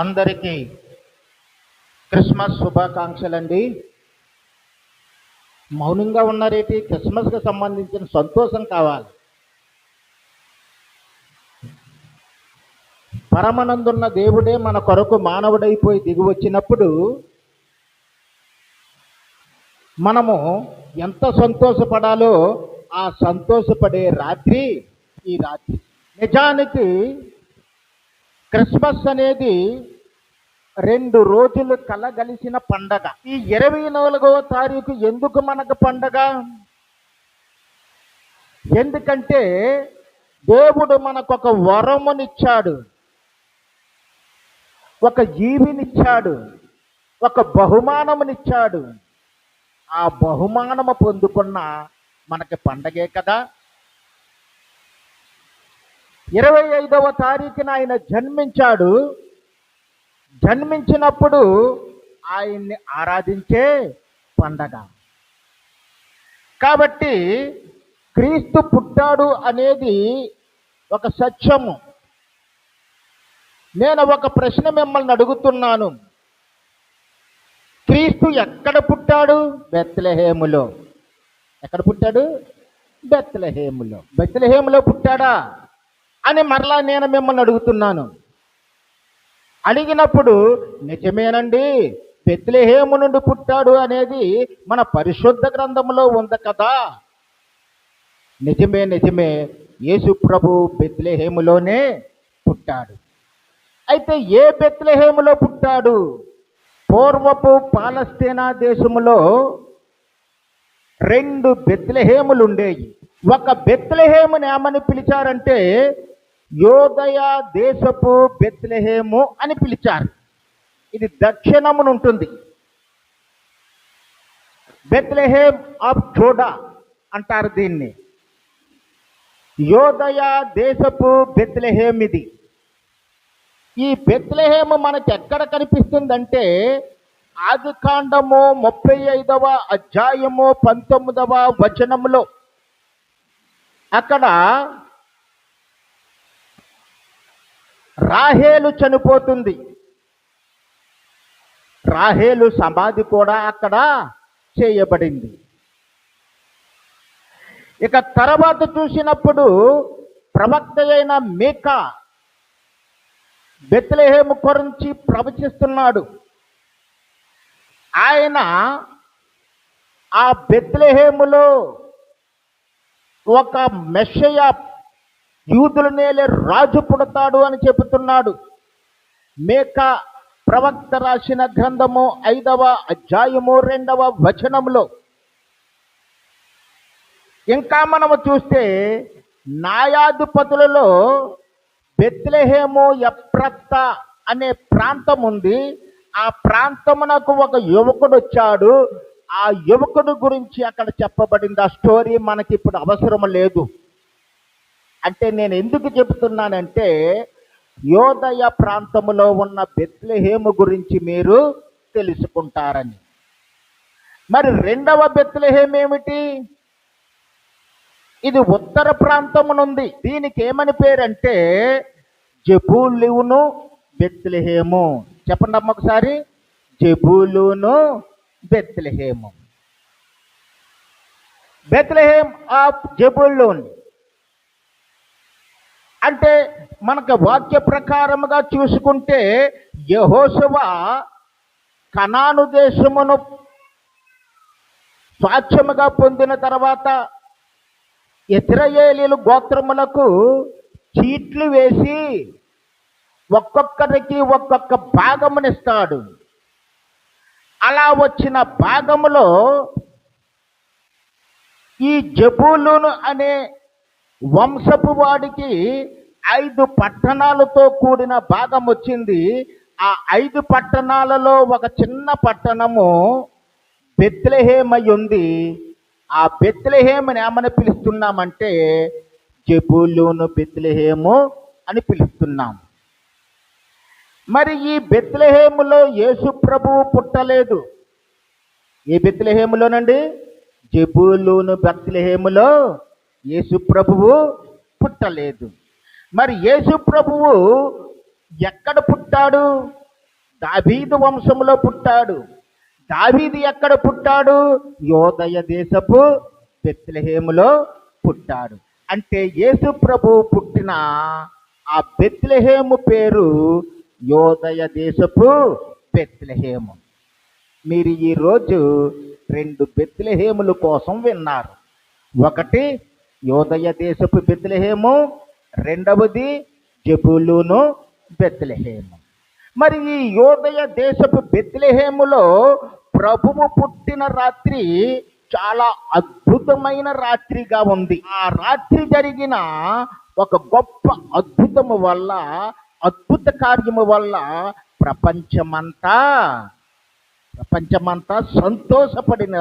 అందరికీ క్రిస్మస్ శుభాకాంక్షలండి. మౌనంగా ఉన్నారేటి? క్రిస్మస్కి సంబంధించిన సంతోషం కావాలి. పరమనందున్న దేవుడే మన కొరకు మానవుడైపోయి దిగి వచ్చినప్పుడు మనము ఎంత సంతోషపడాలో ఆ సంతోషపడే రాత్రి ఈ రాత్రి. నిజానికి క్రిస్మస్ అనేది 2 రోజులు కలగలిసిన పండగ. ఈ 24వ తారీఖు ఎందుకు మనకు పండగ? ఎందుకంటే దేవుడు మనకొక వరమునిచ్చాడు, ఒక జీవినిచ్చాడు, ఒక బహుమానమునిచ్చాడు. ఆ బహుమానము పొందుకున్న మనకి పండగే కదా. 25వ తారీఖున ఆయన జన్మించాడు. జన్మించినప్పుడు ఆయన్ని ఆరాధించే పండగ. కాబట్టి క్రీస్తు పుట్టాడు అనేది ఒక సత్యము. నేను ఒక ప్రశ్న మిమ్మల్ని అడుగుతున్నాను. క్రీస్తు ఎక్కడ పుట్టాడు? బెత్లెహేములో. ఎక్కడ పుట్టాడు? బెత్లెహేములో. బెత్లెహేములో పుట్టాడా అని మరలా నేను మిమ్మల్ని అడుగుతున్నాను. అడిగినప్పుడు నిజమేనండి, బెత్లెహేము నుండి పుట్టాడు అనేది మన పరిశుద్ధ గ్రంథంలో ఉంది కదా. నిజమే. యేసు ప్రభు బెత్లెహేములోనే పుట్టాడు. అయితే ఏ బెత్లెహేములో పుట్టాడు? పూర్వపు పాలస్తీనా దేశములో 2 బెత్లెహేములు ఉండేవి. ఒక బెత్లెహేముని ఏమని పిలిచారంటే యోదయ దేశపు బెత్లెహేము అని పిలిచారు. ఇది దక్షిణమున ఉంటుంది. బెత్లెహేమ్ ఆఫ్ జూడా అంటారు దీన్ని. యోదయ దేశపు బెత్లెహేమ్ ఇది. ఈ బెత్లెహేము మనకి ఎక్కడ కనిపిస్తుందంటే ఆదికాండము 35వ అధ్యాయము 19వ వచనములో. అక్కడ రాహేలు చనిపోతుంది. రాహేలు సమాధి కూడా అక్కడ చేయబడింది. ఇక తర్వాత చూసినప్పుడు ప్రవక్త అయిన మీకా బెత్లెహేము గురించి ప్రవచిస్తున్నాడు. ఆయన ఆ బెత్లెహేములో ఒక మెస్సయ యూదుల నేలే రాజు పుడతాడు అని చెబుతున్నాడు. మీకా ప్రవక్త రాసిన గ్రంథము 5వ అధ్యాయము 2వ వచనంలో. ఇంకా మనము చూస్తే న్యాయాధిపతులలో బెత్లెహేము ఎఫ్రాతా అనే ప్రాంతం ఉంది. ఆ ప్రాంతమునకు ఒక యువకుడు వచ్చాడు. ఆ యువకుడు గురించి అక్కడ చెప్పబడింది. ఆ స్టోరీ మనకి ఇప్పుడు అవసరం లేదు. అంటే నేను ఎందుకు చెబుతున్నానంటే యోదయ ప్రాంతములో ఉన్న బెత్లెహేము గురించి మీరు తెలుసుకుంటారని. మరి 2వ బెత్లెహేము ఏమిటి? ఇది ఉత్తర ప్రాంతమునుంది. దీనికి ఏమని పేరంటే జెబూలూను బెత్లెహేము. చెప్పండి అమ్మ ఒకసారి. జెబూలూను బెత్లెహేము. బెత్లెహేమ్ ఆఫ్ జెబూలూన్ అంటే మనకు వాక్య ప్రకారముగా చూసుకుంటే యెహోషువ కనాను దేశమును స్వాస్థ్యముగా పొందిన తర్వాత ఇశ్రాయేలీయుల గోత్రములకు చీట్లు వేసి ఒక్కొక్కరికి ఒక్కొక్క భాగమునిస్తాడు. అలా వచ్చిన భాగములో ఈ జెబూలూను అనే వంశపు వాడికి 5 పట్టణాలతో కూడిన భాగం వచ్చింది. ఆ 5 పట్టణాలలో ఒక చిన్న పట్టణము బెత్లెహేము అయి ఉంది. ఆ బెత్లెహేముని ఏమని పిలుస్తున్నామంటే జెబూలూను బెత్లెహేము అని పిలుస్తున్నాం. మరి ఈ బెత్లెహేములో యేసు ప్రభువు పుట్టలేదు. ఏ బెత్లెహేములోనండి? జెబూలూను బెత్లెహేములో యేసు ప్రభువు పుట్టలేదు. మరి యేసు ప్రభువు ఎక్కడ పుట్టాడు? దావీదు వంశంలో పుట్టాడు. దావీదు ఎక్కడ పుట్టాడు? యోదయ దేశపు బెత్లెహేములో పుట్టాడు. అంటే యేసు ప్రభువు పుట్టిన ఆ బెత్లెహేము పేరు యోదయ దేశపు బెత్లెహేము. మీరు ఈరోజు 2 బెత్లెహేముల కోసం విన్నారు. ఒకటి యోదయ దేశపు బెత్లెహేము, రెండవది జెబూలూను బెత్లెహేము. మరి ఈ యోదయ దేశపు బెత్లెహేములో ప్రభువు పుట్టిన రాత్రి చాలా అద్భుతమైన రాత్రిగా ఉంది. ఆ రాత్రి జరిగిన ఒక గొప్ప అద్భుత కార్యము వల్ల ప్రపంచమంతా సంతోషపడిన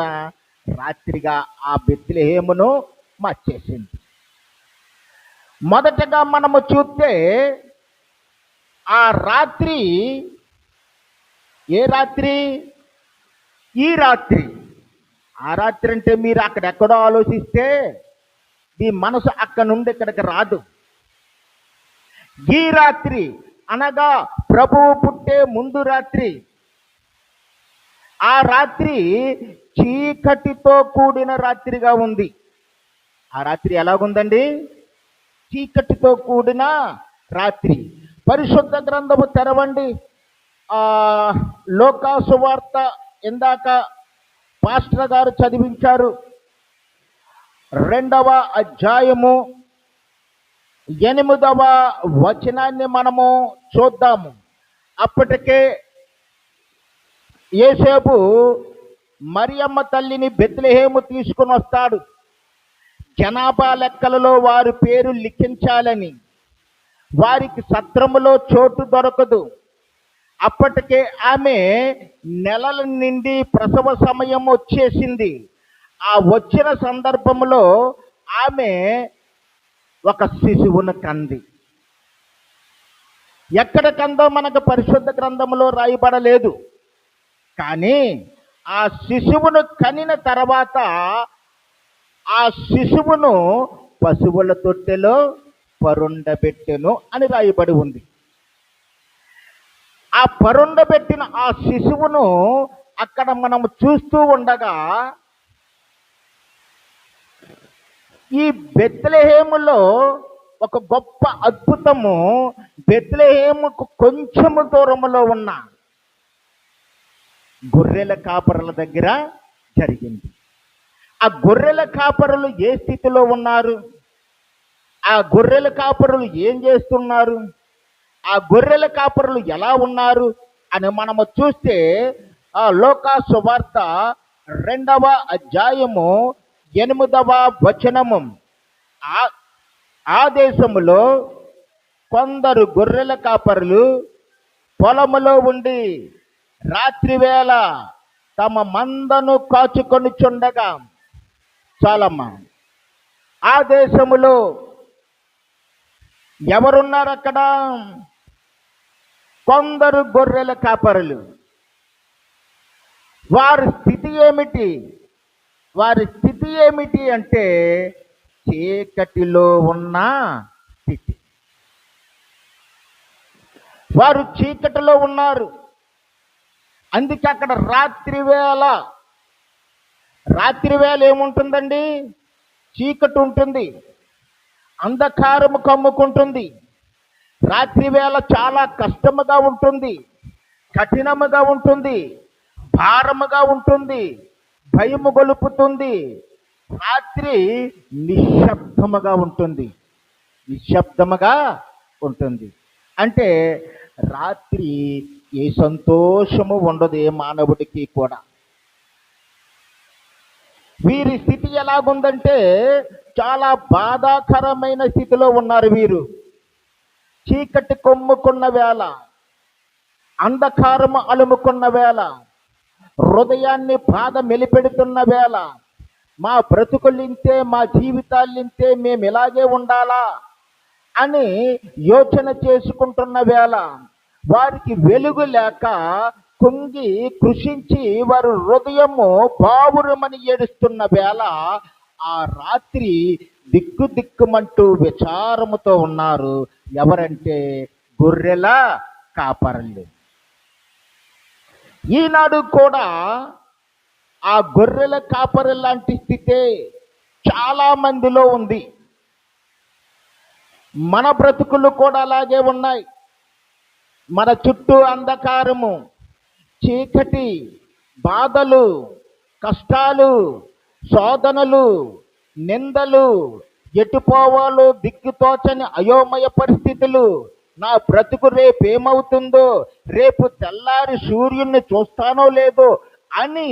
రాత్రిగా ఆ బెత్లెహేమును మార్చేసింది. మొదటగా మనము చూస్తే ఆ రాత్రి ఏ రాత్రి? ఈ రాత్రి. ఆ రాత్రి అంటే మీరు అక్కడెక్కడో ఆలోచిస్తే మీ మనసు అక్కడ నుండి ఇక్కడికి రాదు. ఈ రాత్రి అనగా ప్రభువు పుట్టే ముందు రాత్రి. ఆ రాత్రి చీకటితో కూడిన రాత్రిగా ఉంది. ఆ రాత్రి ఎలాగుందండి? చీకటితో కూడిన రాత్రి. పరిశుద్ధ గ్రంథము తెరవండి. లోకాసు వార్త ఇందాక పాస్టర్ గారు చదివించారు. 2వ అధ్యాయము 8వ వచనాన్ని మనము చూద్దాము. అప్పటికే యోసేపు మరియమ్మ తల్లిని బెత్లెహేము తీసుకుని వస్తాడు. జనాభా లెక్కలలో వారి పేరు లిఖించాలని. వారికి సత్రములో చోటు దొరకదు. అప్పటికే ఆమె నెలల నిండి ప్రసవ సమయం వచ్చేసింది. ఆ వచ్చిన సందర్భంలో ఆమె ఒక శిశువును కంది. ఎక్కడ కందో మనకు పరిశుద్ధ గ్రంథంలో రాయబడలేదు. కానీ ఆ శిశువును కనిన తర్వాత ఆ శిశువును పశువుల తొట్టెలో పరుండబెట్టెను అని రాయబడి ఉంది. ఆ పరుండబెట్టిన ఆ శిశువును అక్కడ మనం చూస్తూ ఉండగా ఈ బెత్లెహేములో ఒక గొప్ప అద్భుతము బెత్లెహేముకు కొంచెము దూరములో ఉన్న గొర్రెల కాపరుల దగ్గర జరిగింది. ఆ గొర్రెల కాపరులు ఏ స్థితిలో ఉన్నారు? ఆ గొర్రెల కాపరులు ఏం చేస్తున్నారు? ఆ గొర్రెల కాపరులు ఎలా ఉన్నారు అని మనము చూస్తే ఆ లోకాసు వార్త 2వ అధ్యాయము 8వ వచనము. ఆ దేశములో కొందరు గొర్రెల కాపరులు పొలములో ఉండి రాత్రివేళ తమ మందను కాచుకొని చుండగా, చాలమ్మా, ఆ దేశములో ఎవరున్నారు అక్కడ? కొందరు గొర్రెల కాపరులు. వారి స్థితి ఏమిటి? వారి స్థితి ఏమిటి అంటే చీకటిలో ఉన్న స్థితి. వారు చీకటిలో ఉన్నారు. అందుకే అక్కడ రాత్రివేళ ఏముంటుందండి? చీకటి ఉంటుంది, అంధకారము కమ్ముకుంటుంది. రాత్రివేళ చాలా కష్టముగా ఉంటుంది, కఠినముగా ఉంటుంది, భారముగా ఉంటుంది, భయము గొలుపుతుంది. రాత్రి నిశ్శబ్దముగా ఉంటుంది. అంటే రాత్రి ఏ సంతోషము ఉండదు ఏ మానవుడికి కూడా. వీరి స్థితి ఎలాగుందంటే చాలా బాధాకరమైన స్థితిలో ఉన్నారు వీరు. చీకటి కొమ్ముకున్న వేళ, అంధకారము అలుముకున్న వేళ, హృదయాన్ని బాధ మెలిపెడుతున్న వేళ, మా బ్రతుకులింతే, మా జీవితాలింతే, మేము ఇలాగే ఉండాలా అని యోచన చేసుకుంటున్న వేళ, వారికి వెలుగు లేక కుంగి కృషించి వారి హృదయము బావురమని ఏడుస్తున్న వేళ, ఆ రాత్రి దిక్కుమంటూ విచారముతో ఉన్నారు. ఎవరంటే గొర్రెల కాపరులు. ఈనాడు కూడా ఆ గొర్రెల కాపరి లాంటి స్థితే చాలా మందిలో ఉంది. మన బ్రతుకులు కూడా అలాగే ఉన్నాయి. మన చుట్టూ అంధకారము, చీకటి, బాధలు, కష్టాలు, శోధనలు, నిందలు, ఎటుపోవాలో దిక్కుతోచని అయోమయ పరిస్థితులు. నా బ్రతుకు రేపు ఏమవుతుందో, రేపు తెల్లారి సూర్యుడిని చూస్తానో లేదో అని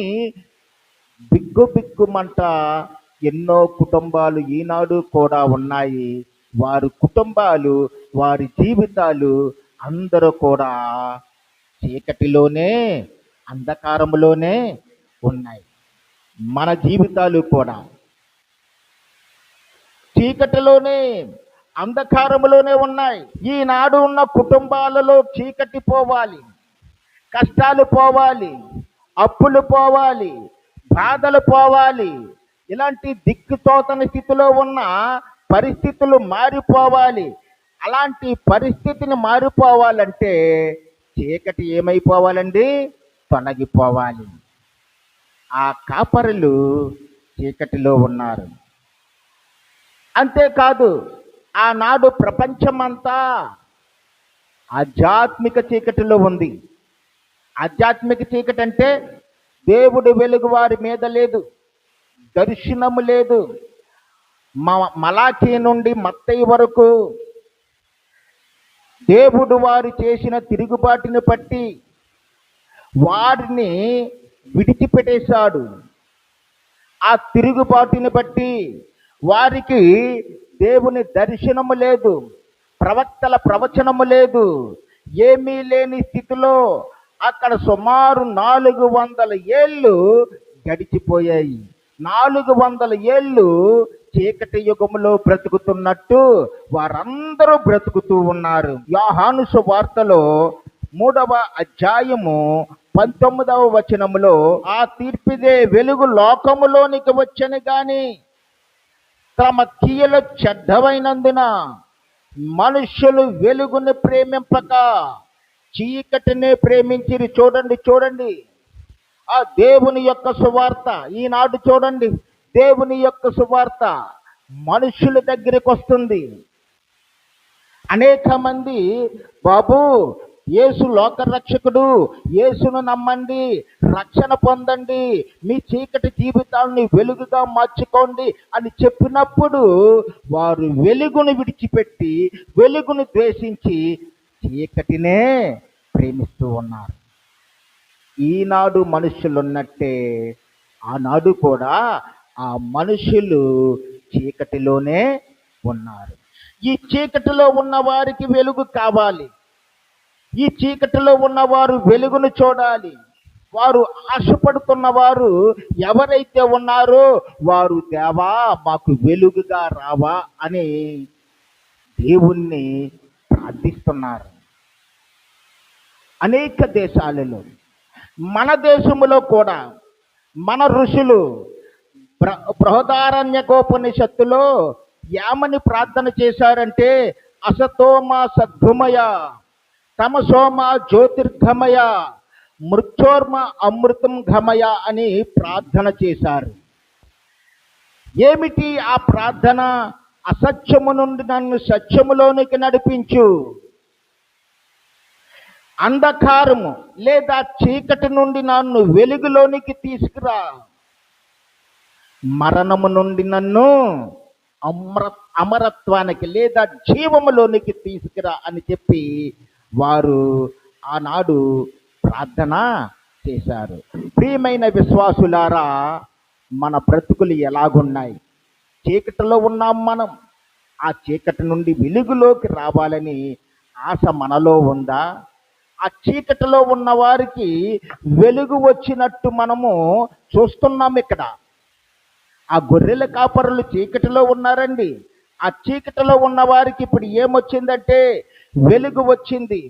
బిగ్గుమంట ఎన్నో కుటుంబాలు ఈనాడు కూడా ఉన్నాయి. వారి కుటుంబాలు, వారి జీవితాలు అందరూ కూడా చీకటిలోనే, అంధకారంలోనే ఉన్నాయి. మన జీవితాలు కూడా చీకటిలోనే, అంధకారంలోనే ఉన్నాయి. ఈనాడు ఉన్న కుటుంబాలలో చీకటి పోవాలి, కష్టాలు పోవాలి, అప్పులు పోవాలి, బాధలు పోవాలి. ఇలాంటి దిక్కుతోచని స్థితిలో ఉన్న పరిస్థితులు మారిపోవాలి. అలాంటి పరిస్థితిని మారిపోవాలంటే చీకటి ఏమైపోవాలండి? తొలగిపోవాలి. ఆ కాపరులు చీకటిలో ఉన్నారు. అంతేకాదు, ఆనాడు ప్రపంచమంతా ఆధ్యాత్మిక చీకటిలో ఉంది. ఆధ్యాత్మిక చీకటి అంటే దేవుడి వెలుగు వారి మీద లేదు, దర్శనము లేదు. మలాఖీ నుండి మత్తయి వరకు దేవుడు వారు చేసిన తిరుగుబాటుని బట్టి వారిని విడిచిపెట్టేశాడు. ఆ తిరుగుబాటుని బట్టి వారికి దేవుని దర్శనము లేదు, ప్రవక్తల ప్రవచనము లేదు. ఏమీ లేని స్థితిలో అక్కడ సుమారు 400 ఏళ్ళు గడిచిపోయాయి. 400 ఏళ్ళు చీకటి యుగములో బ్రతుకుతున్నట్టు వారందరూ బ్రతుకుతూ ఉన్నారు. యోహాను సువార్తలో 3వ అధ్యాయము 19వ వచనములో, ఆ తీర్పిదే వెలుగు లోకములోనికి వచ్చెను గాని తమ క్రియలు చెడ్డవైనందున మనుష్యులు వెలుగుని ప్రేమింపక చీకటినే ప్రేమించిరి. చూడండి ఆ దేవుని యొక్క సువార్త ఈనాడు చూడండి. దేవుని యొక్క సువార్త మనుషుల దగ్గరికి వస్తుంది. అనేక మంది, బాబు యేసు లోకరక్షకుడు, యేసును నమ్మండి, రక్షణ పొందండి, మీ చీకటి జీవితాన్ని వెలుగుగా మార్చుకోండి అని చెప్పినప్పుడు వారు వెలుగును విడిచిపెట్టి, వెలుగును ద్వేషించి చీకటినే ప్రేమిస్తూ ఉన్నారు. ఈనాడు మనుషులు ఉన్నట్టే ఆనాడు కూడా ఆ మనుషులు చీకటిలోనే ఉన్నారు. ఈ చీకటిలో ఉన్న వారికి వెలుగు కావాలి. ఈ చీకటిలో ఉన్నవారు వెలుగును చూడాలి. వారు ఆశపడుతున్న వారు ఎవరైతే ఉన్నారో వారు, దేవా మాకు వెలుగుగా రావా అని దేవుణ్ణి ప్రార్థిస్తున్నారు. అనేక దేశాలలో, మన దేశములో కూడా మన ఋషులు బృహదారణ్యకోపనిషత్తులో ఏమని ప్రార్థన చేశారంటే, అసతోమ సద్భుమయ, తమసోమ జ్యోతిర్గమయ, మృత్యోర్మ అమృతం ఘమయ అని ప్రార్థన చేశారు. ఏమిటి ఆ ప్రార్థన? అసత్యము నుండి నన్ను సత్యములోనికి నడిపించు, అంధకారము లేదా చీకటి నుండి నన్ను వెలుగులోనికి తీసుకురా, మరణము నుండి నన్ను అమరత్వానికి లేదా జీవములోనికి తీసుకురా అని చెప్పి వారు ఆనాడు ప్రార్థన చేశారు. ప్రియమైన విశ్వాసులారా, మన బ్రతుకులు ఎలాగున్నాయి? చీకటిలో ఉన్నాం మనం. ఆ చీకటి నుండి వెలుగులోకి రావాలని ఆశ మనలో ఉందా? ఆ చీకటిలో ఉన్న వారికి వెలుగు వచ్చినట్టు మనము చూస్తున్నాం. ఇక్కడ ఆ గొర్రెల కాపరులు చీకటిలో ఉన్నారండి. ఆ చీకటిలో ఉన్న వారికి ఇప్పుడు ఏమొచ్చిందంటే వెలుగు వచ్చింది.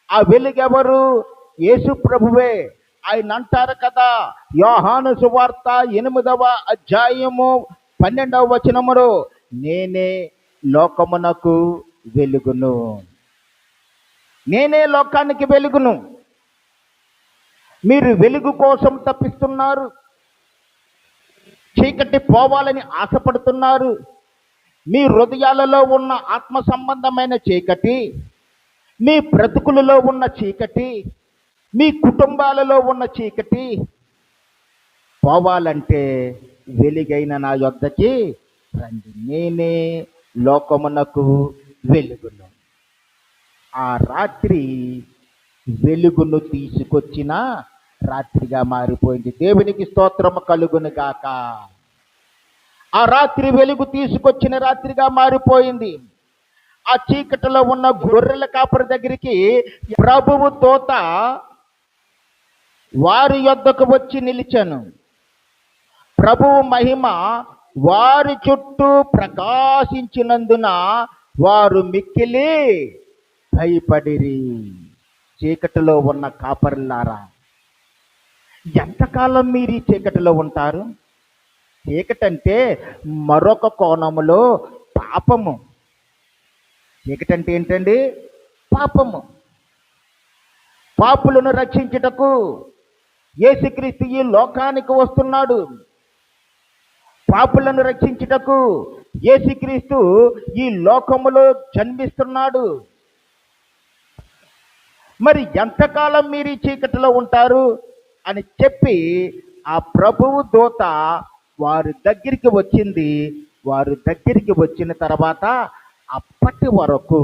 ఆ వెలుగు ఎవరు? యేసు ప్రభువే. ఆయన అంటారు కదా, యోహాను సువార్త 8వ అధ్యాయము 12వ వచనములో, నేనే లోకమునకు వెలుగును. నేనే లోకానికి వెలుగును. మీరు వెలుగు కోసం తప్పిస్తున్నారు, చీకటి పోవాలని ఆశపడుతున్నారు. మీ హృదయాలలో ఉన్న ఆత్మ సంబంధమైన చీకటి, మీ బ్రతుకులలో ఉన్న చీకటి, మీ కుటుంబాలలో ఉన్న చీకటి పోవాలంటే వెలుగైన నా యొద్దకి రండి, నేనే లోకమునకు వెలుగును. ఆ రాత్రి వెలుగును తీసుకొచ్చిన రాత్రిగా మారిపోయింది. దేవునికి స్తోత్రము కలుగును గాక. ఆ రాత్రి వెలుగు తీసుకొచ్చిన రాత్రిగా మారిపోయింది. ఆ చీకటిలో ఉన్న గొర్రెల కాపరి దగ్గరికి ప్రభువు దూత వారి యొద్దకు వచ్చి నిలిచాను. ప్రభువు మహిమ వారి చుట్టూ ప్రకాశించినందున వారు మిక్కిలి భయపడిరి. చీకటిలో ఉన్న కాపరులారా, ఎంతకాలం మీరు ఈ చీకటిలో ఉంటారు? చీకటి అంటే మరొక కోణములో పాపము. చీకటి అంటే ఏంటండి? పాపము. పాపులను రక్షించుటకు యేసుక్రీస్తు ఈ లోకానికి వస్తున్నాడు. పాపులను రక్షించుటకు యేసుక్రీస్తు ఈ లోకములో జన్మిస్తున్నాడు. మరి ఎంతకాలం మీరు ఈ చీకటిలో ఉంటారు అని చెప్పి ఆ ప్రభువు దూత వారి దగ్గరికి వచ్చింది. వారి దగ్గరికి వచ్చిన తర్వాత అప్పటి వరకు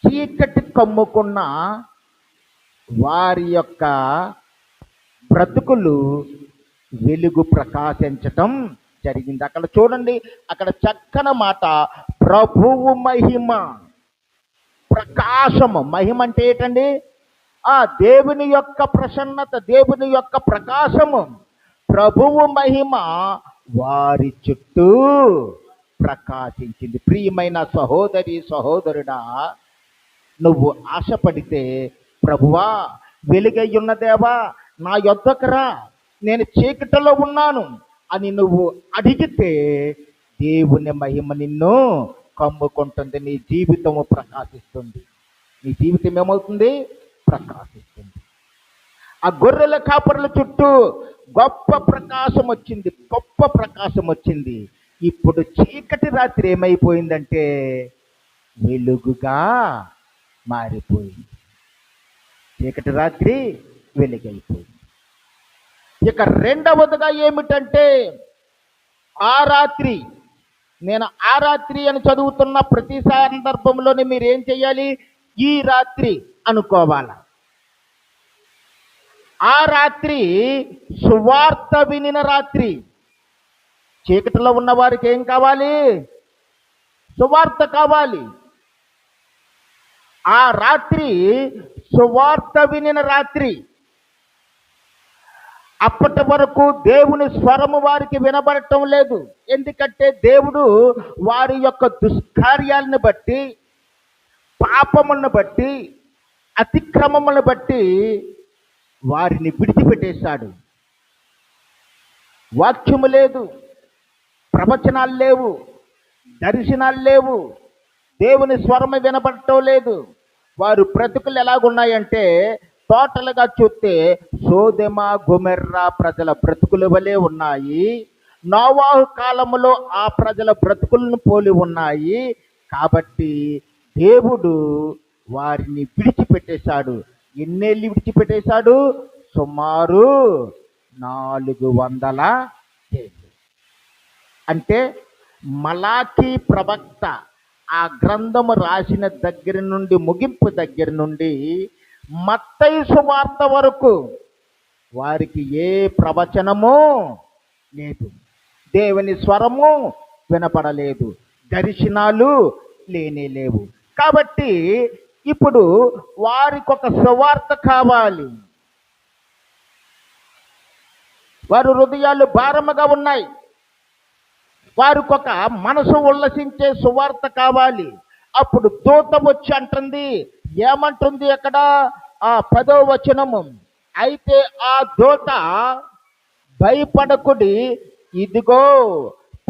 చీకటి కమ్ముకున్న వారి యొక్క బ్రతుకులు వెలుగు ప్రకాశించటం జరిగింది. అక్కడ చూడండి, అక్కడ చక్కని మాట, ప్రభువు మహిమ ప్రకాశము. మహిమ అంటే ఏంటండి? ఆ దేవుని యొక్క ప్రసన్నత, దేవుని యొక్క ప్రకాశము. ప్రభువు మహిమ వారి చుట్టూ ప్రకాశించింది. ప్రియమైన సహోదరి సహోదరుడా, నువ్వు ఆశపడితే, ప్రభువా వెలుగై ఉన్న దేవా నా యొద్దకు రా, నేను చీకటిలో ఉన్నాను అని నువ్వు అడిగితే దేవుని మహిమ నిన్ను కమ్ముకుంటుంది. నీ జీవితము ప్రకాశిస్తుంది. నీ జీవితం ఏమవుతుంది? ప్రకాశిస్తుంది. ఆ గొర్రెల కాపరుల చుట్టూ గొప్ప ప్రకాశం వచ్చింది, గొప్ప ప్రకాశం వచ్చింది. ఇప్పుడు చీకటి రాత్రి ఏమైపోయిందంటే వెలుగుగా మారిపోయింది. చీకటి రాత్రి వెలుగైపోయింది. ఇక రెండవదిగా ఏమిటంటే, ఆ రాత్రి, నేను ఆ రాత్రి అని చదువుతున్న ప్రతి సందర్భంలోనే మీరు ఏం చేయాలి? ఈ రాత్రి అనుకోవాలి. ఆ రాత్రి సువార్త వినిన రాత్రి. చీకటిలో ఉన్న వారికి ఏం కావాలి? సువార్త కావాలి. ఆ రాత్రి సువార్త వినిన రాత్రి. అప్పటి వరకు దేవుని స్వరము వారికి వినబడటం లేదు. ఎందుకంటే దేవుడు వారి యొక్క దుష్కార్యాలను బట్టి, పాపములను బట్టి, అతిక్రమములను బట్టి వారిని విడిచిపెట్టేశాడు. వాక్యము లేదు, ప్రవచనాలు లేవు, దర్శనాలు లేవు, దేవుని స్వరము వినబడటం లేదు. వారు బ్రతుకులు ఎలాగున్నాయంటే టోటల్గా చూస్తే సోదెమ గొమెర్రా ప్రజల బ్రతుకుల వలె ఉన్నాయి. నోవాహు కాలములో ఆ ప్రజల బ్రతుకులను పోలి ఉన్నాయి. కాబట్టి దేవుడు వారిని విడిచిపెట్టేశాడు. ఎన్నేళ్ళు విడిచిపెట్టేశాడు? సుమారు 400 ఏళ్ళు. అంటే మలాకీ ప్రవక్త ఆ గ్రంథము రాసిన దగ్గర నుండి, ముగింపు దగ్గర నుండి మత్తయి సువార్త వరకు వారికి ఏ ప్రవచనము లేదు, దేవుని స్వరము వినపడలేదు, దర్శనాలు లేనే లేవు. కాబట్టి ఇప్పుడు వారికి ఒక సువార్త కావాలి. వారి హృదయాలు భారముగా ఉన్నాయి. వారికి ఒక మనసు ఉల్లసించే సువార్త కావాలి. అప్పుడు దూత వచ్చి అంటుంది, ఏమంటుంది అక్కడ? ఆ 10వ వచనము, అయితే ఆ దూత భయపడకుడి, ఇదిగో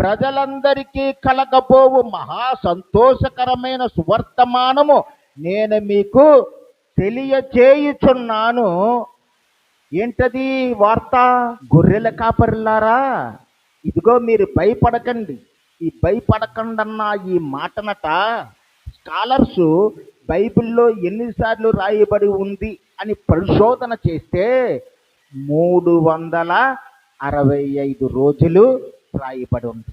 ప్రజలందరికీ కలగబోవు మహా సంతోషకరమైన సువర్తమానము నేను మీకు తెలియచేయుచున్నాను. ఏంటది వార్త? గొర్రెల కాపరులారా, ఇదిగో మీరు భయపడకండి. ఈ భయపడకండి అన్న ఈ మాటనట స్కాలర్స్ బైబిల్లో ఎన్నిసార్లు రాయబడి ఉంది అని పరిశోధన చేస్తే 365 రోజులు రాయబడి ఉంది.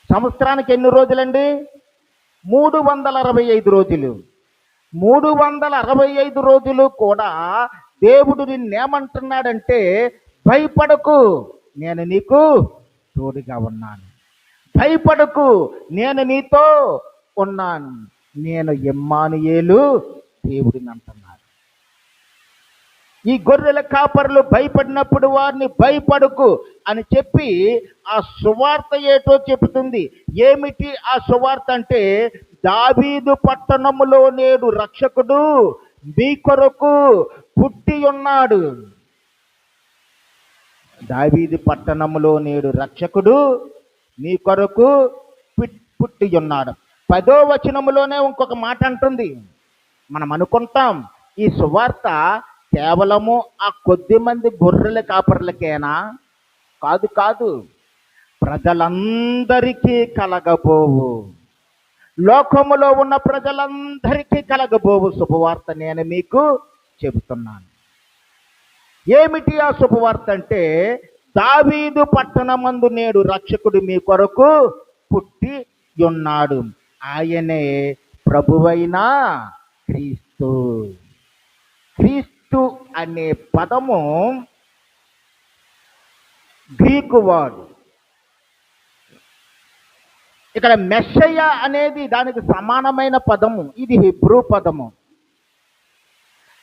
సంవత్సరానికి ఎన్ని రోజులండి? 365 రోజులు. 365 రోజులు కూడా దేవుడు నిన్నేమంటున్నాడంటే, భయపడకు, నేను నీకు తోడుగా ఉన్నాను. భయపడకు, నేను నీతో ఉన్నాను. నేను ఇమ్మానుయేలు దేవుడిని అంటున్నాడు. ఈ గొర్రెల కాపరులు భయపడినప్పుడు వారిని భయపడకు అని చెప్పి ఆ సువార్త ఏటో చెబుతుంది. ఏమిటి ఆ సువార్త అంటే, దావీదు పట్టణములో నేడు రక్షకుడు మీ కొరకు పుట్టి ఉన్నాడు. దావీదు పట్టణములో నేడు రక్షకుడు మీ కొరకు పుట్టి ఉన్నాడు. 10వ వచనములోనే ఇంకొక మాట అంటుంది. మనం అనుకుంటాం ఈ సువార్త కేవలము ఆ కొద్ది మంది గొర్రెల కాపర్లకేనా? కాదు కాదు, ప్రజలందరికీ కలగబోవు, లోకములో ఉన్న ప్రజలందరికీ కలగబోవు శుభవార్త నేను మీకు చెబుతున్నాను. ఏమిటి ఆ శుభవార్త అంటే, దావీదు పట్టణమందు నేడు రక్షకుడు మీ కొరకు పుట్టి ఉన్నాడు. ఆయనే ప్రభువైన క్రీస్తు. క్రీస్తు అనే పదము గ్రీకు వర్డ్. ఇక్కడ మెస్సయ్య అనేది దానికి సమానమైన పదము. ఇది హీబ్రూ పదము.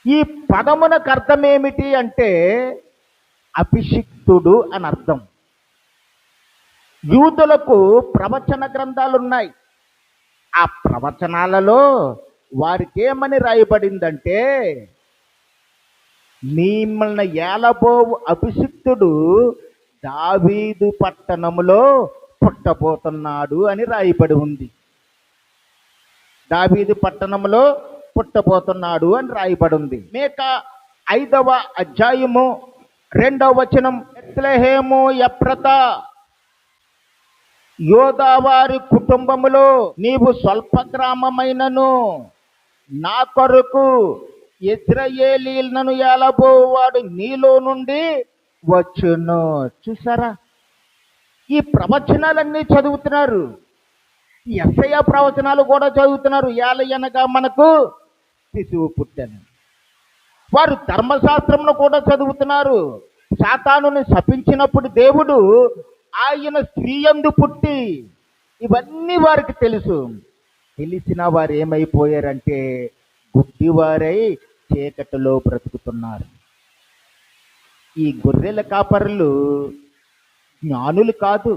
ఈ పదమునకు అర్థం ఏమిటి అంటే అభిషిక్తుడు అని అర్థం. యూదులకు ప్రవచన గ్రంథాలు ఉన్నాయి. ఆ ప్రవచనాలలో వారికి ఏమని రాయబడిందంటే, మిమ్మల్ని ఏలబోవు అభిషిక్తుడు దావీదు పట్టణములో పుట్టబోతున్నాడు అని రాయబడి ఉంది. దావీదు పట్టణములో పుట్టబోతున్నాడు అని రాయబడి ఉంది. మీకా 5వ అధ్యాయము 2వ వచనం, బెత్లెహేము ఎఫ్రాతా యోదావారి కుటుంబములో నీవు స్వల్ప గ్రామమైనను నా కొరకు ఇశ్రాయేలీయులను ఏలబోవాడు నీలో నుండి వచ్చును. చూసారా, ఈ ప్రవచనాలన్నీ చదువుతున్నారు. ఈ యెషయా ప్రవచనాలు కూడా చదువుతున్నారు. ఏలయనగా మనకు శిశువు పుట్టెను. వారు ధర్మశాస్త్రమును కూడా చదువుతున్నారు. సాతానుని శపించినప్పుడు దేవుడు ఆయన స్త్రీ యందు పుట్టి, ఇవన్నీ వారికి తెలుసు. తెలిసిన వారు ఏమైపోయారంటే గుడ్డివారై చీకటిలో బ్రతుకుతున్నారు. ఈ గొర్రెల కాపరులు జ్ఞానులు కాదు,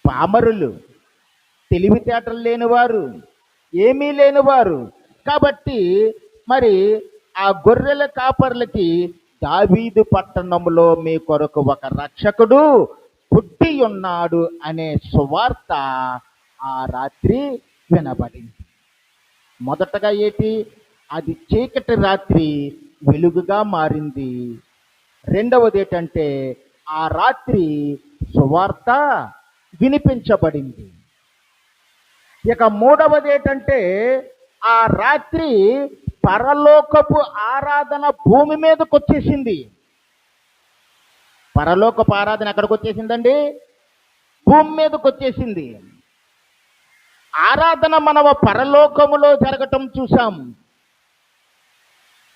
పామరులు, తెలివితేటలు లేనివారు, ఏమీ లేనివారు. కాబట్టి మరి ఆ గొర్రెల కాపర్లకి దావీదు పట్టణంలో మీ కొరకు ఒక రక్షకుడు పుట్టి ఉన్నాడు అనే సువార్త ఆ రాత్రి వినబడింది. మొదటగా ఏంటి? అది చీకటి రాత్రి వెలుగుగా మారింది. రెండవది ఏంటంటే ఆ రాత్రి సువార్త వినిపించబడింది. ఇక మూడవది ఏంటంటే ఆ రాత్రి పరలోకపు ఆరాధన భూమి మీదకి వచ్చేసింది. పరలోకపు ఆరాధన ఎక్కడికి వచ్చేసిందండి? భూమి మీదకి వచ్చేసింది. ఆరాధన మన పరలోకములో జరగటం చూసాం.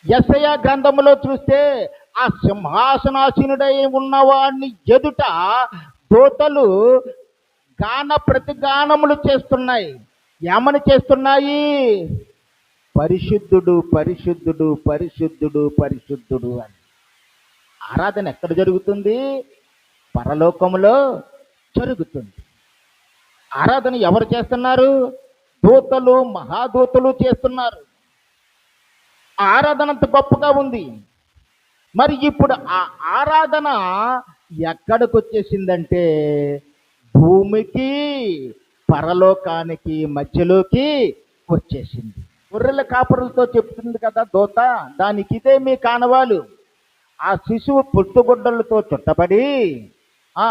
యెషయా గ్రంథములో చూస్తే ఆ సింహాసనాసీనుడై ఉన్నవాడిని ఎదుట దూతలు గాన ప్రతిగానములు చేస్తున్నాయి. ఏమని చేస్తున్నాయి? పరిశుద్ధుడు, పరిశుద్ధుడు, పరిశుద్ధుడు, పరిశుద్ధుడు అని. ఆరాధన ఎక్కడ జరుగుతుంది? పరలోకములో జరుగుతుంది. ఆరాధన ఎవరు చేస్తున్నారు? దూతలు, మహాదూతలు చేస్తున్నారు. ఆరాధన అంత గొప్పగా ఉంది. మరి ఇప్పుడు ఆ ఆరాధన ఎక్కడికి వచ్చేసిందంటే భూమికి పరలోకానికి మధ్యలోకి వచ్చేసింది. గొర్రెల కాపరులతో చెప్తుంది కదా దూత, దానికి ఇదే మీ కానవాలు. ఆ శిశువు పుట్టుగుడ్డలతో చుట్టబడి ఆ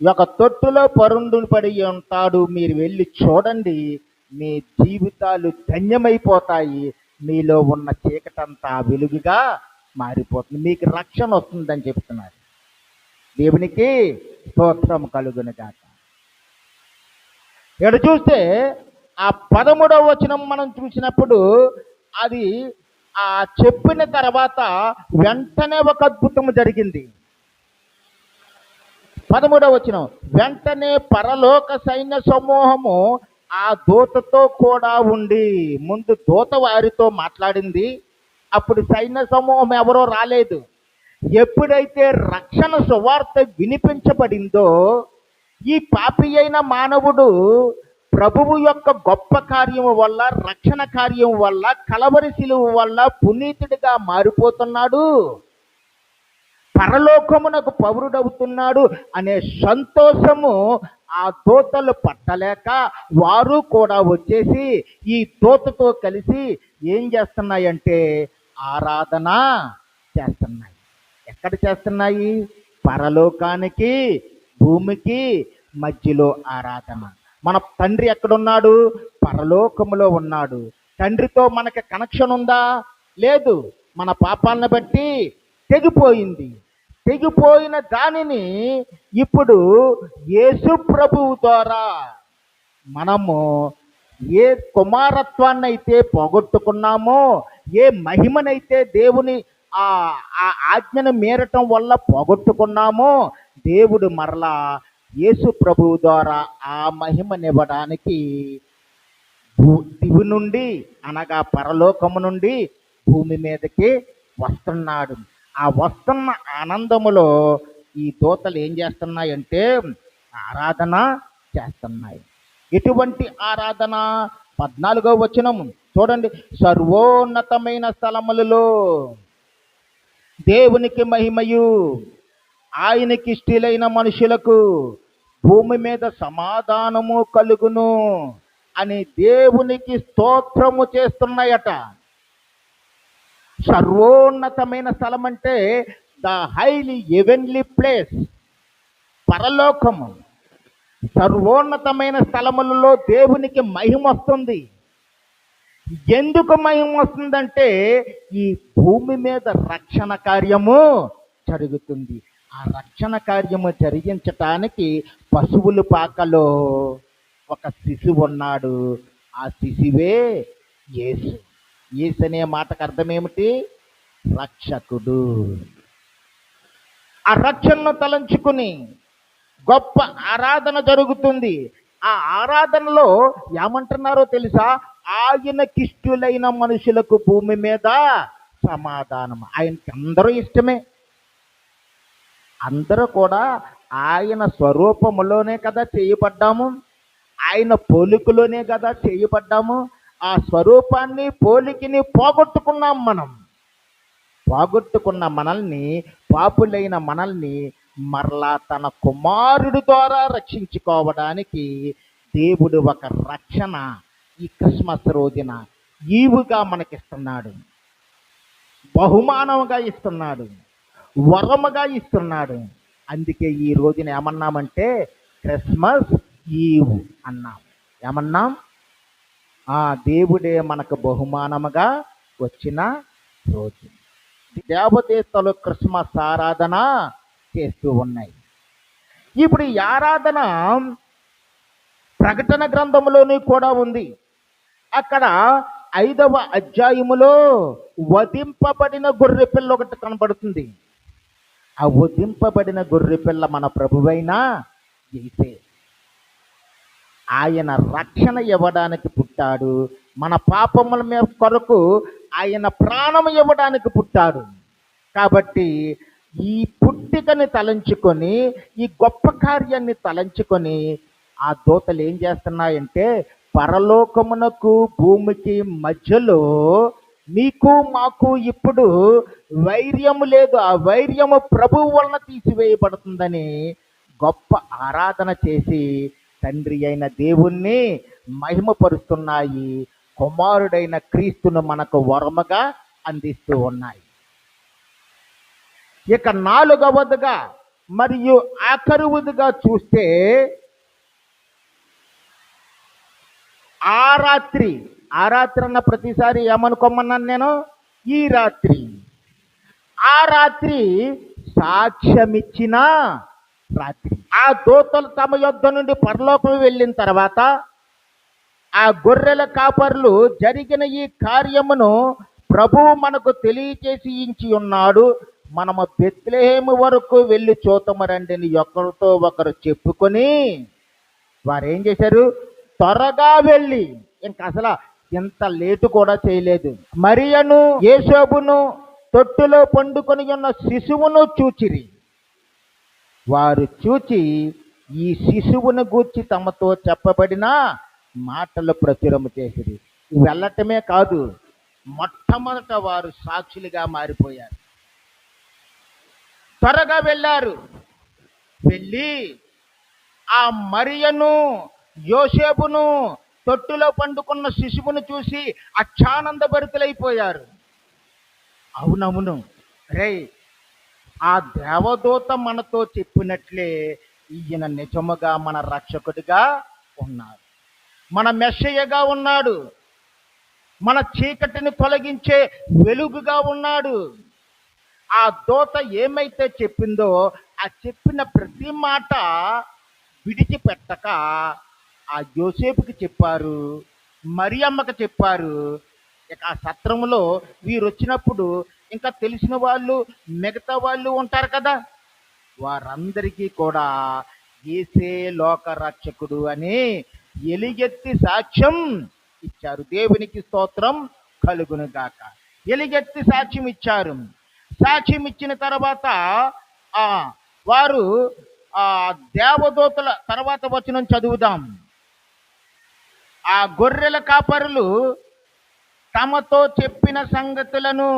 ఒక తొట్టులో పరుండు పడి ఉంటాడు. మీరు వెళ్ళి చూడండి, మీ జీవితాలు ధన్యమైపోతాయి. మీలో ఉన్న చీకటంతా వెలుగుగా మారిపోతుంది, మీకు రక్షణ వస్తుందని చెప్తున్నారు. దేవునికి స్తోత్రం కలుగును గాక. ఇక్కడ చూస్తే ఆ 13వ వచనం మనం చూసినప్పుడు అది ఆ చెప్పిన తర్వాత వెంటనే ఒక అద్భుతం జరిగింది. 13వ వచనం, వెంటనే పరలోక సైన్య సమూహము ఆ దూతతో కూడా ఉండి, ముందు దూత వారితో మాట్లాడింది, అప్పుడు సైన్య సమూహం ఎవరో రాలేదు. ఎప్పుడైతే రక్షణ సువార్త వినిపించబడిందో, ఈ పాపి అయిన మానవుడు ప్రభువు యొక్క గొప్ప కార్యము వల్ల, రక్షణ కార్యం వల్ల, కలవరి శిలువ వల్ల పునీతుడిగా మారిపోతున్నాడు, పరలోకమునకు పౌరుడవుతున్నాడు అనే సంతోషము ఆ దూతలు పట్టలేక వారు కూడా వచ్చేసి ఈ దూతతో కలిసి ఏం చేస్తున్నాయంటే ఆరాధన చేస్తున్నాయి. ఎక్కడ చేస్తున్నాయి? పరలోకానికి భూమికి మధ్యలో ఆరాధన. మన తండ్రి ఎక్కడున్నాడు? పరలోకములో ఉన్నాడు. తండ్రితో మనకి కనెక్షన్ ఉందా? లేదు. మన పాపాలను బట్టి తెగిపోయింది. తెగిపోయిన దానిని ఇప్పుడు యేసు ప్రభువు ద్వారా మనము ఏ కుమారత్వాన్ని అయితే పోగొట్టుకున్నామో, ఏ మహిమనైతే దేవుని ఆ ఆజ్ఞను మీరటం వల్ల పోగొట్టుకున్నామో, దేవుడు మరలా యేసు ప్రభువు ద్వారా ఆ మహిమనివ్వడానికి దివి నుండి అనగా పరలోకము నుండి భూమి మీదకి వస్తున్నాడు. ఆ వస్తున్న ఆనందములో ఈ దూతలు ఏం చేస్తున్నాయంటే ఆరాధన చేస్తున్నాయి. ఎటువంటి ఆరాధన? 14వ వచనం చూడండి. సర్వోన్నతమైన స్థలములలో దేవునికి మహిమయు, ఆయనకి ఇష్టలైన మనుషులకు భూమి మీద సమాధానము కలుగును అని దేవునికి స్తోత్రము చేస్తున్నాయట. సర్వోన్నతమైన స్థలం అంటే ద హైలీ హెవెన్లీ ప్లేస్, పరలోకము. సర్వోన్నతమైన స్థలములలో దేవునికి మహిమ వస్తుంది. ఎందుకు మహిమ వస్తుందంటే ఈ భూమి మీద రక్షణ కార్యము జరుగుతుంది. ఆ రక్షణ కార్యము జరిగించటానికి పశువుల పాకలో ఒక శిశువు ఉన్నాడు. ఆ శిశువే యేసు. యేసు అనే మాటకు అర్థం ఏమిటి? రక్షకుడు. ఆ రక్షణను తలంచుకుని గొప్ప ఆరాధన జరుగుతుంది. ఆ ఆరాధనలో ఏమంటున్నారో తెలుసా? ఆయనకిష్టులైన మనుషులకు భూమి మీద సమాధానం. ఆయనకి అందరూ ఇష్టమే. అందరూ కూడా ఆయన స్వరూపములోనే కదా చేయబడ్డాము, ఆయన పోలికలోనే కదా చేయబడ్డాము. ఆ స్వరూపాన్ని పోలికని పోగొట్టుకున్నాం మనం. పోగొట్టుకున్న మనల్ని, పాపులైన మనల్ని మరలా తన కుమారుడి ద్వారా రక్షించుకోవడానికి దేవుడు ఒక రక్షణ ఈ క్రిస్మస్ రోజున ఈవుగా మనకిస్తున్నాడు, బహుమానముగా ఇస్తున్నాడు, వరముగా ఇస్తున్నాడు. అందుకే ఈ రోజున ఏమన్నామంటే క్రిస్మస్ ఈవ్ అన్నాం. ఏమన్నాం? దేవుడే మనకు బహుమానముగా వచ్చిన రోజు. దేవదేవతలు క్రిస్మస్ ఆరాధన చేస్తూ ఉన్నాయి. ఇప్పుడు ఈ ఆరాధన ప్రకటన గ్రంథంలోని కూడా ఉంది. అక్కడ 5వ అధ్యాయములో వధింపబడిన గొర్రెపిల్ల ఒకటి కనబడుతుంది. ఆ వధింపబడిన గొర్రెపిల్ల మన ప్రభువైన యేసే. ఆయన రక్షణ ఇవ్వడానికి పుట్టాడు. మన పాపముల మీద కొరకు ఆయన ప్రాణం ఇవ్వడానికి పుట్టాడు. కాబట్టి ఈ పుట్టికని తలంచుకొని, ఈ గొప్ప కార్యాన్ని తలంచుకొని ఆ దూతలు ఏం చేస్తున్నాయంటే పరలోకమునకు భూమికి మధ్యలో మీకు మాకు ఇప్పుడు వైర్యము లేదు, ఆ వైర్యము ప్రభువు వలన తీసివేయబడుతుందని గొప్ప ఆరాధన చేసి తండ్రి అయిన దేవుణ్ణి మహిమపరుస్తున్నాయి, కుమారుడైన క్రీస్తును మనకు వరముగా అందిస్తూ ఉన్నాయి. ఇక 4వదిగా మరియు ఆఖరువదిగా చూస్తే ఆ రాత్రి అన్న ప్రతిసారి ఏమనుకోమన్నాను నేను, ఈ రాత్రి. ఆ రాత్రి సాక్ష్యమిచ్చిన రాత్రి. ఆ దూతలు తమ యొద్ద నుండి పరలోకం వెళ్ళిన తర్వాత ఆ గొర్రెల కాపర్లు జరిగిన ఈ కార్యమును ప్రభువు మనకు తెలియచేసి ఇంచి ఉన్నాడు, మనము బెత్లెహేము వరకు వెళ్ళి చూతము రండిని ఒకరితో ఒకరు చెప్పుకొని వారు ఏం చేశారు, త్వరగా వెళ్ళి, ఇంకా అసలు ఇంత లేటు కూడా చేయలేదు, మరియను యేసోబును తొట్టులో పండుకొని ఉన్న శిశువును చూచిరి. వారు చూచి ఈ శిశువును గూర్చి తమతో చెప్పబడిన మాటలు ప్రచురము చేసిరి. వెళ్ళటమే కాదు, మొట్టమొదట వారు సాక్షులుగా మారిపోయారు. త్వరగా వెళ్ళారు. వెళ్ళి ఆ మరియను యోసేపును తొట్టులో పండుకున్న శిశువును చూసి అత్యానందభరితులైపోయారు. అవునవును, రే, ఆ దేవదూత మనతో చెప్పినట్లే ఈయన నిజముగా మన రక్షకుడిగా ఉన్నాడు, మన మెస్సయ్యగా ఉన్నాడు, మన చీకటిని తొలగించే వెలుగుగా ఉన్నాడు. ఆ దూత ఏమైతే చెప్పిందో ఆ చెప్పిన ప్రతి మాట విడిచిపెట్టక ఆ యోసేపుకి చెప్పారు, మరియమ్మకి చెప్పారు. ఇక ఆ సత్రములో వీరు వచ్చినప్పుడు ఇంకా తెలిసిన వాళ్ళు మిగతా వాళ్ళు ఉంటారు కదా, వారందరికీ కూడా యేసే లోక రక్షకుడు అని ఎలుగెత్తి సాక్ష్యం ఇచ్చారు. దేవునికి స్తోత్రం కలుగును గాక. ఎలుగెత్తి సాక్ష్యం ఇచ్చారు. సాక్ష్యం ఇచ్చిన తర్వాత వారు దేవదూతల తర్వాత వచనం చదువుదాం. ఆ గొర్రెల కాపరులు తమతో చెప్పిన సంగతులను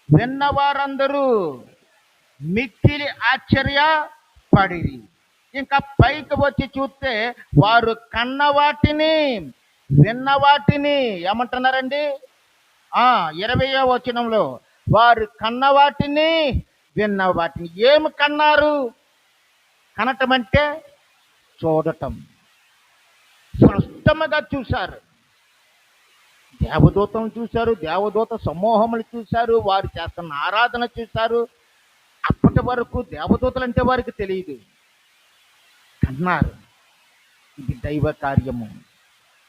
విన్నవారందరూ మిక్కిలి ఆశ్చర్యపడిరి. ఇంకా పైకి వచ్చి చూస్తే వారు కన్నవాటిని విన్నవాటిని ఏమంటున్నారండి, 20వ వచనంలో వారు కన్నవాటిని విన్నవాటిని. ఏమి కన్నారు? కనటం అంటే చూడటం. స్పష్టంగా చూశారు. దేవదూతను చూశారు, దేవదూత సమూహములు చూశారు, వారు చేస్తున్న ఆరాధన చూశారు. అప్పటి వరకు దేవదూతలు అంటే వారికి తెలియదు, కన్నారు. ఇది దైవ కార్యము,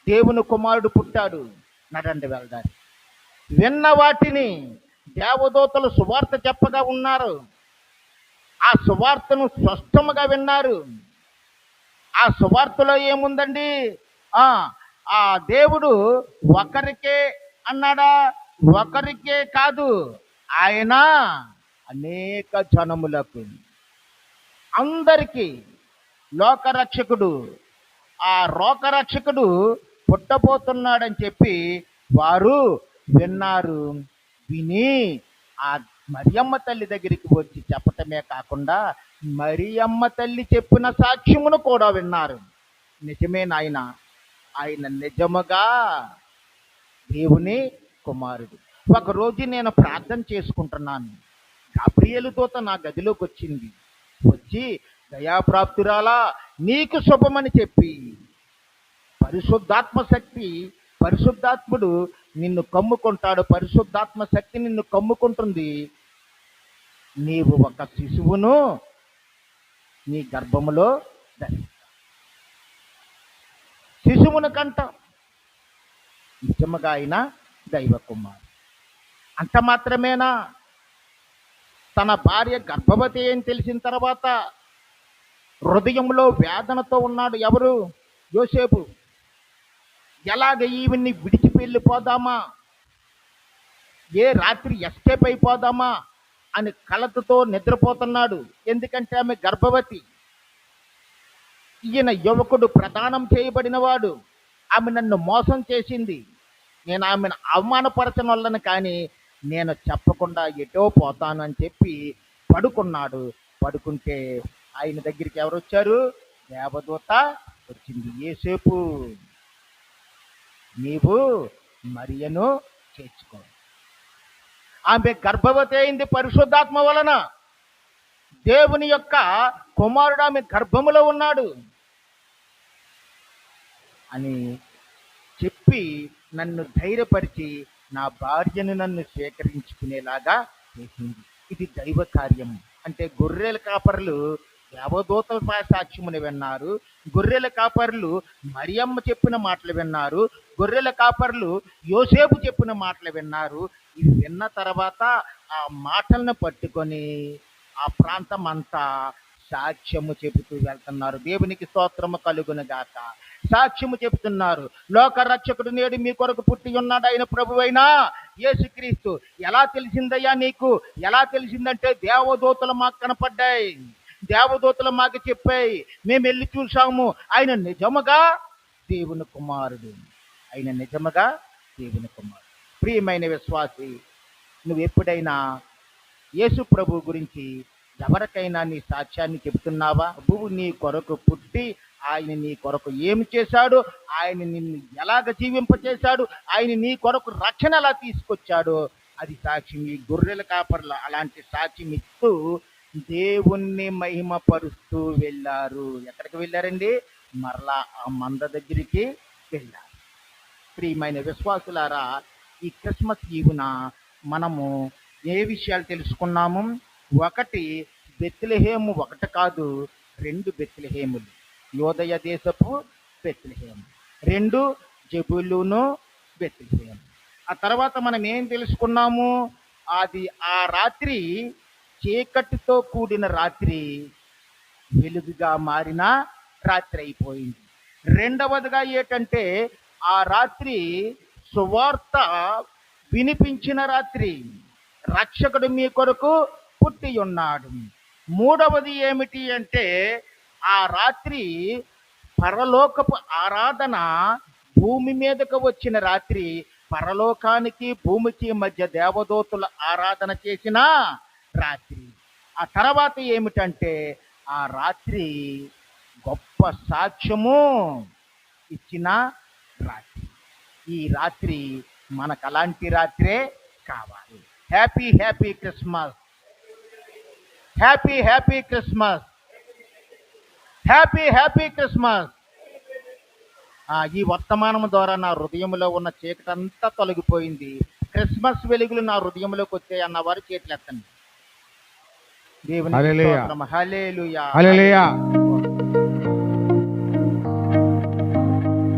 దేవుని కుమారుడు పుట్టాడు, నడండి వెళ్దారు. విన్న వాటిని దేవదూతలు సువార్త చెప్పగా ఉన్నారు. ఆ సువార్తను స్పష్టముగా విన్నారు. ఆ సువార్తలో ఏముందండి, ఆ దేవుడు ఒకరికే అన్నాడా? ఒకరికే కాదు, ఆయన అనేక జనములకు, అందరికీ లోకరక్షకుడు, ఆ లోకరక్షకుడు పుట్టబోతున్నాడని చెప్పి వారు విన్నారు. విని ఆ మరియమ్మ తల్లి దగ్గరికి వచ్చి చెప్పటమే కాకుండా మరియమ్మ తల్లి చెప్పిన సాక్ష్యమును కూడా విన్నారు. నిజమే నాయన, ఆయన నిజముగా దేవుని కుమారుడు. ఒకరోజు నేను ప్రార్థన చేసుకుంటున్నాను, గాబ్రియేలు దూత నా గదిలోకి వచ్చింది. వచ్చి దయాప్రాప్తురాలా నీకు శుభమని చెప్పి, పరిశుద్ధాత్మ శక్తి, పరిశుద్ధాత్ముడు నిన్ను కమ్ముకుంటాడు, పరిశుద్ధాత్మ శక్తి నిన్ను కమ్ముకుంటుంది, నీవు ఒక శిశువును నీ గర్భములో ధరిస్తావు, శిశువును కంట. నిజముగా ఆయన దైవ కుమారుడు. అంత మాత్రమేనా, తన భార్య గర్భవతి అని తెలిసిన తర్వాత హృదయంలో వేదనతో ఉన్నాడు. ఎవరు? యోసేపు. ఎలాగ ఈవిని విడిచి వెళ్ళిపోదామా, ఏ రాత్రి ఎస్కేప్ అయిపోదామా అని కలతతో నిద్రపోతున్నాడు. ఎందుకంటే ఆమె గర్భవతి. ఈయన యువకుడు, ప్రదానం చేయబడినవాడు. ఆమె నన్ను మోసం చేసింది, నేను ఆమెను అవమానపరచనొల్లను, కానీ నేను చెప్పకుండా ఎటో పోతాను అని చెప్పి పడుకున్నాడు. పడుకుంటే ఆయన దగ్గరికి ఎవరు వచ్చారు? దేవదూత వచ్చింది. యేసేపు, నీవు మరియను చేర్చుకో. ఆమె గర్భవతి అయింది పరిశుద్ధాత్మ వలన. దేవుని యొక్క కుమారుడు ఆమె గర్భములో ఉన్నాడు అని చెప్పి నన్ను ధైర్యపరిచి నా భార్యను నన్ను స్వీకరించుకునేలాగా చేసింది. ఇది దైవ కార్యం. అంటే గొర్రెల కాపరులు దేవదూతల సాక్ష్యమును విన్నారు, గొర్రెల కాపరులు మరియమ్మ చెప్పిన మాటలు విన్నారు, గొర్రెల కాపరులు యోసేపు చెప్పిన మాటలు విన్నారు. ఇది విన్న తర్వాత ఆ మాటలను పట్టుకొని ఆ ప్రాంతం అంతా సాక్ష్యము చెబుతూ వెళ్తున్నారు. దేవునికి స్తోత్రము కలుగును గాక. సాక్ష్యము చెబుతున్నారు, లోక రక్షకుడు నేడు మీ కొరకు పుట్టి ఉన్నాడు, ఆయన ప్రభువైన యేసుక్రీస్తు. ఎలా తెలిసిందయ్యా నీకు? ఎలా తెలిసిందంటే దేవదూతలు మాకు కనపడ్డాయి, దేవదూతలు మాకు చెప్పాయి, మేము వెళ్ళి చూసాము. ఆయన నిజముగా దేవుని కుమారుడు, ఆయన నిజముగా దేవుని కుమారుడు. ప్రియమైన విశ్వాసి, నువ్వు ఎప్పుడైనా యేసు ప్రభు గురించి ఎవరికైనా నీ సాక్ష్యాన్ని చెబుతున్నావా? ప్రభువు నీ కొరకు పుట్టి ఆయన నీ కొరకు ఏమి చేశాడు, ఆయన నిన్ను ఎలాగ జీవింపచేశాడు, ఆయన నీ కొరకు రక్షణ ఎలా తీసుకొచ్చాడో అది సాక్ష్యం. ఈ గొర్రెల కాపర్లు అలాంటి సాక్ష్యం ఇస్తూ దేవుణ్ణి మహిమపరుస్తూ వెళ్ళారు. ఎక్కడికి వెళ్ళారండి? మరలా ఆ మంద దగ్గరికి వెళ్ళారు. ప్రియమైన విశ్వాసులారా, ఈ క్రిస్మస్ ఈవున మనము ఏ విషయాలు తెలుసుకున్నాము? ఒకటి, బెత్లెహేము ఒకటి కాదు, 2 బెత్లెహేములు. యోదయ దేశపు బెత్లెహేము, 2 జెబూలూను బెత్లెహేము. ఆ తర్వాత మనం ఏం తెలుసుకున్నాము? అది ఆ రాత్రి చీకటితో కూడిన రాత్రి వెలుగుగా మారిన రాత్రి అయిపోయింది. రెండవదిగా ఏంటంటే ఆ రాత్రి సువార్త వినిపించిన రాత్రి, రక్షకుడు మీ కొరకు పుట్టి ఉన్నాడు. మూడవది ఏమిటి అంటే ఆ రాత్రి పరలోకపు ఆరాధన భూమి మీదకు వచ్చిన రాత్రి, పరలోకానికి భూమికి మధ్య దేవదూతల ఆరాధన చేసిన రాత్రి. ఆ తర్వాత ఏమిటంటే ఆ రాత్రి గొప్ప సాక్ష్యము ఇచ్చిన రాత్రి. ఈ రాత్రి మనకు అలాంటి రాత్రే కావాలి. Happy happy Christmas, happy happy Christmas, happy happy Christmas. ఈ వర్తమానం ద్వారా నా హృదయంలో ఉన్న చీకటంతా తొలగిపోయింది. క్రిస్మస్ వెలుగులు నా హృదయంలోకి వచ్చాయి అన్నవారు చేతులు ఎత్తండి. దేవుని స్తోత్రం. హల్లెలూయా, హల్లెలూయా.